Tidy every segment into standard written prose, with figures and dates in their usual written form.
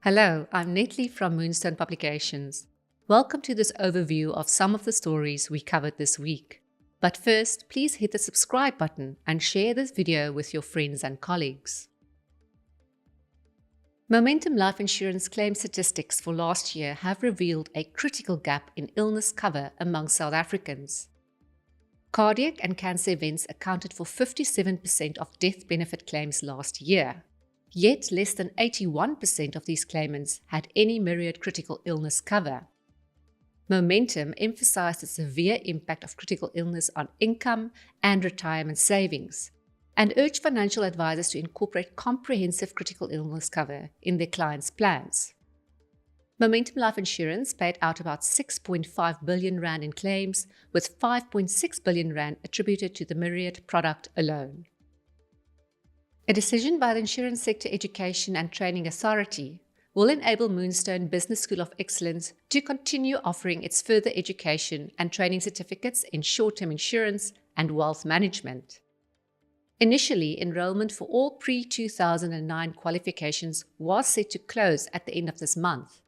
Hello, I'm Netlie from Moonstone Publications. Welcome to this overview of some of the stories we covered this week. But first, please hit the subscribe button and share this video with your friends and colleagues. Momentum life insurance claim statistics for last year have revealed a critical gap in illness cover among South Africans. Cardiac and cancer events accounted for 57% of death benefit claims last year. Yet less than 81% of these claimants had any myriad critical illness cover. Momentum emphasized the severe impact of critical illness on income and retirement savings, and urged financial advisors to incorporate comprehensive critical illness cover in their clients' plans. Momentum Life Insurance paid out about 6.5 billion rand in claims, with 5.6 billion rand attributed to the myriad product alone. A decision by the Insurance Sector Education and Training Authority will enable Moonstone Business School of Excellence to continue offering its further education and training certificates in short-term insurance and wealth management. Initially, enrollment for all pre-2009 qualifications was set to close at the end of this month.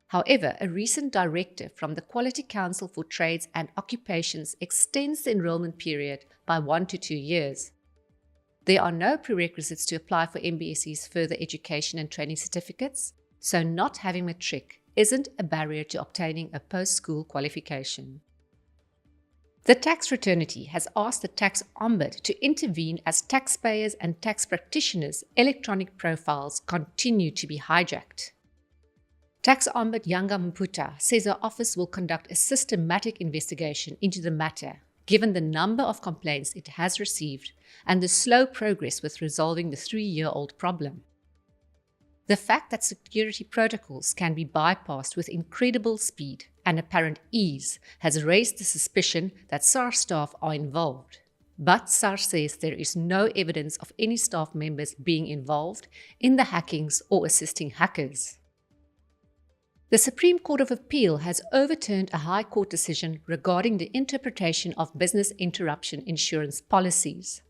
However, a recent directive from the Quality Council for Trades and Occupations extends the enrollment period by 1 to 2 years. There are no prerequisites to apply for MBSC's further education and training certificates, so not having matric isn't a barrier to obtaining a post-school qualification. The tax fraternity has asked the tax Ombud to intervene as taxpayers and tax practitioners' electronic profiles continue to be hijacked. Tax Ombud Yanga Mputa says her office will conduct a systematic investigation into the matter, given the number of complaints it has received and the slow progress with resolving the 3-year-old problem. The fact that security protocols can be bypassed with incredible speed and apparent ease has raised the suspicion that SARS staff are involved. But SARS says there is no evidence of any staff members being involved in the hackings or assisting hackers. The Supreme Court of Appeal has overturned a High Court decision regarding the interpretation of business interruption insurance policies.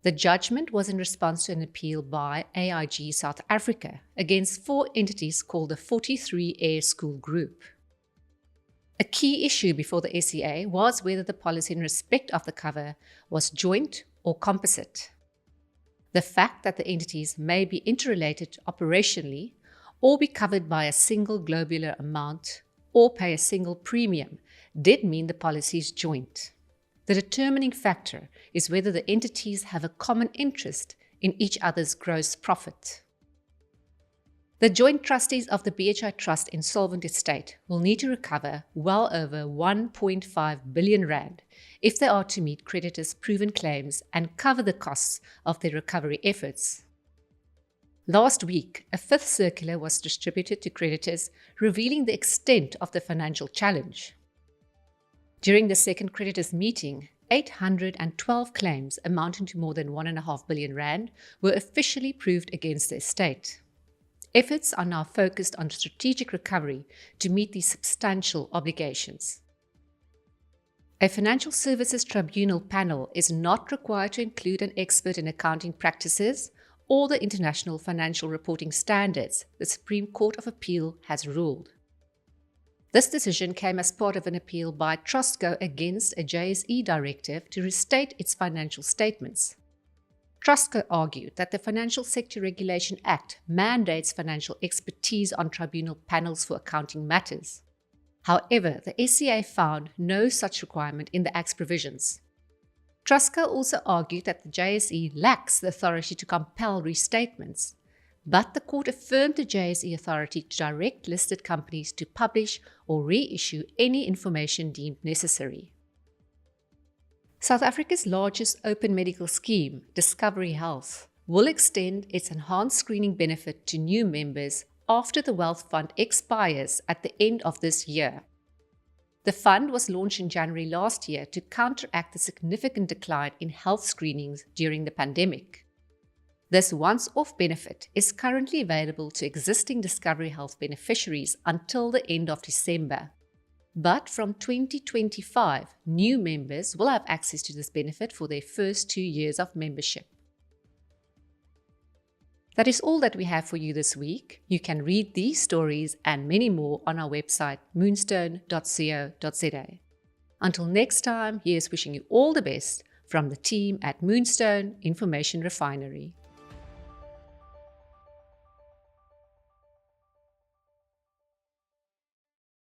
The judgment was in response to an appeal by AIG South Africa against 4 entities called the 43 Air School Group. A key issue before the SCA was whether the policy in respect of the cover was joint or composite. The fact that the entities may be interrelated operationally or be covered by a single globular amount or pay a single premium did mean the policy is joint. The determining factor is whether the entities have a common interest in each other's gross profit. The joint trustees of the BHI Trust insolvent estate will need to recover well over 1.5 billion rand if they are to meet creditors' proven claims and cover the costs of their recovery efforts. Last week, a 5th circular was distributed to creditors revealing the extent of the financial challenge. During the second creditors' meeting, 812 claims amounting to more than 1.5 billion rand were officially proved against the estate. Efforts are now focused on strategic recovery to meet these substantial obligations. A Financial Services Tribunal panel is not required to include an expert in accounting practices or the International Financial Reporting Standards, the Supreme Court of Appeal has ruled. This decision came as part of an appeal by Trustco against a JSE directive to restate its financial statements. Trustco argued that the Financial Sector Regulation Act mandates financial expertise on tribunal panels for accounting matters. However, the SCA found no such requirement in the Act's provisions. Trustco also argued that the JSE lacks the authority to compel restatements, but the court affirmed the JSE authority to direct listed companies to publish or reissue any information deemed necessary. South Africa's largest open medical scheme, Discovery Health, will extend its enhanced screening benefit to new members after the Wealth Fund expires at the end of this year. The fund was launched in January last year to counteract the significant decline in health screenings during the pandemic. This once-off benefit is currently available to existing Discovery Health beneficiaries until the end of December. But from 2025, new members will have access to this benefit for their first 2 years of membership. That is all that we have for you this week. You can read these stories and many more on our website, moonstone.co.za. Until next time, here's wishing you all the best from the team at Moonstone Information Refinery.